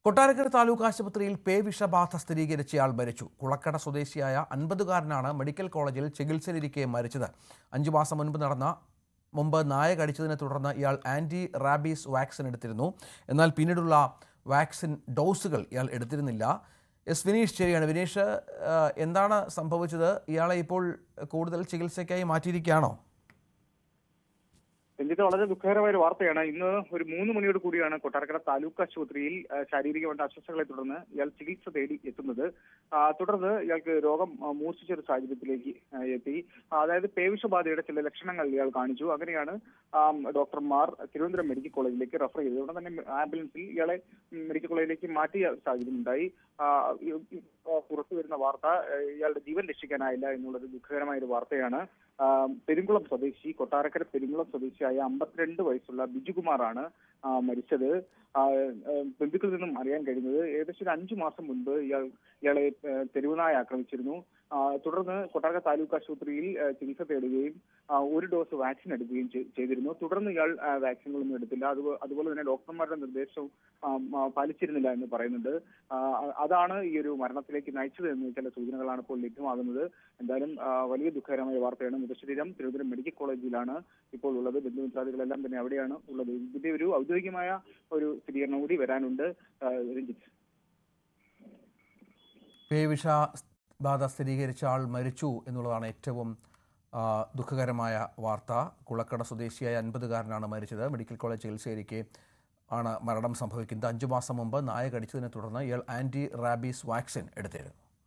കൊട്ടാരക്കര താലൂക്ക് ആശുപത്രിയിൽ പേവിഷബാധ സ്ഥിരീകരിച്ചയാൾ മരിച്ചു. കുളക്കട സ്വദേശിയായ 50-കാരനാണ് മെഡിക്കൽ കോളേജിൽ ചികിത്സയിലിരിക്കെ മരിച്ചത്. 5 മാസം മുമ്പ് നായ കടിച്ചതിനെ തുടർന്ന് ഇയാൾ ആന്റി റാബീസ് വാക്സിൻ എടുത്തിരുന്നു. എന്നാൽ പിന്നീടുള്ള വാക്സിൻ ഡോസുകൾ ഇയാൾ എടുത്തിരുന്നില്ല. വിനീഷ് ശരിയാണ്. വിനീഷ്, എന്താണ് സംഭവിച്ചത്? ഇയാളെ ഇപ്പോൾ കൂടുതൽ ചികിത്സയ്ക്കായി മാറ്റിയിരിക്കുകയാണോ? രഞ്ജിത്ത്, വളരെ ദുഃഖകരമായ ഒരു വാർത്തയാണ്. ഇന്ന് ഒരു 3 മണിയോട് കൂടിയാണ് കൊട്ടാരക്കര താലൂക്ക് ആശുപത്രിയിൽ ശാരീരികമായിട്ട് അസ്വസ്ഥതകളെ തുടർന്ന് ഇയാൾ ചികിത്സ തേടി എത്തുന്നത്. തുടർന്ന് ഇയാൾക്ക് രോഗം മൂർച്ഛിച്ച ഒരു സാഹചര്യത്തിലേക്ക് എത്തി. അതായത് പേവിഷബാധയുടെ ചില ലക്ഷണങ്ങൾ ഇയാൾ കാണിച്ചു. അങ്ങനെയാണ് ഡോക്ടർമാർ തിരുവനന്തപുരം മെഡിക്കൽ കോളേജിലേക്ക് റെഫർ ചെയ്തത്. ഉടൻ തന്നെ ആംബുലൻസിൽ ഇയാളെ മെഡിക്കൽ കോളേജിലേക്ക് മാറ്റിയ സാഹചര്യം ഉണ്ടായി. പുറത്തു വരുന്ന വാർത്ത ഇയാളുടെ ജീവൻ രക്ഷിക്കാനായില്ല എന്നുള്ളത് ദുഃഖകരമായ ഒരു വാർത്തയാണ്. പെരുങ്കുളം സ്വദേശി, കൊട്ടാരക്കര പെരുങ്കുളം സ്വദേശിയായ 52 വയസ്സുള്ള ബിജുകുമാറാണ് മരിച്ചത്. ബന്ധുക്കളിൽ നിന്നും അറിയാൻ കഴിഞ്ഞത് ഏകദേശം 5 മാസം മുൻപ് ഇയാളെ തെരുവുനായ ആക്രമിച്ചിരുന്നു. തുടർന്ന് കൊട്ടാരക്കര താലൂക്ക് ആശുപത്രിയിൽ ചികിത്സ തേടുകയും 1 ഡോസ് വാക്സിൻ എടുക്കുകയും ചെയ്തിരുന്നു. തുടർന്ന് ഇയാൾ വാക്സിനുകളൊന്നും എടുത്തില്ല. അതുപോലെ തന്നെ ഡോക്ടർമാരുടെ നിർദ്ദേശവും പാലിച്ചിരുന്നില്ല എന്ന് പറയുന്നുണ്ട്. അതാണ് ഈ ഒരു മരണത്തിലേക്ക് നയിച്ചത് എന്ന് ചില സൂചനകളാണ് ഇപ്പോൾ ലഭ്യമാകുന്നത്. എന്തായാലും വലിയ ദുഃഖകരമായ വാർത്തയാണ്. മൃതശരീരം തിരുവനന്തപുരം മെഡിക്കൽ കോളേജിലാണ് ഇപ്പോൾ ഉള്ളത്. ബന്ധുമിത്രാദികളെല്ലാം തന്നെ അവിടെയാണ് ഉള്ളത്. ഇതിന്റെ ഒരു ഔദ്യോഗികമായ ഒരു സ്ഥിരീകരണം കൂടി വരാനുണ്ട്. രഞ്ജിത്ത്, പേവിഷബാധ സ്ഥിരീകരിച്ച ആൾ മരിച്ചു എന്നുള്ളതാണ് ഏറ്റവും ദുഃഖകരമായ വാർത്ത. കുളക്കട സ്വദേശിയായ 50-കാരനാണ് മരിച്ചത്. മെഡിക്കൽ കോളേജ് ചികിത്സയിലിരിക്കെ ആണ് മരണം സംഭവിക്കുന്നത്. 5 മാസം മുമ്പ് നായ കടിച്ചതിനെ തുടർന്ന് ഇയാൾ ആന്റി റാബീസ് വാക്സിൻ എടുത്തിരുന്നു.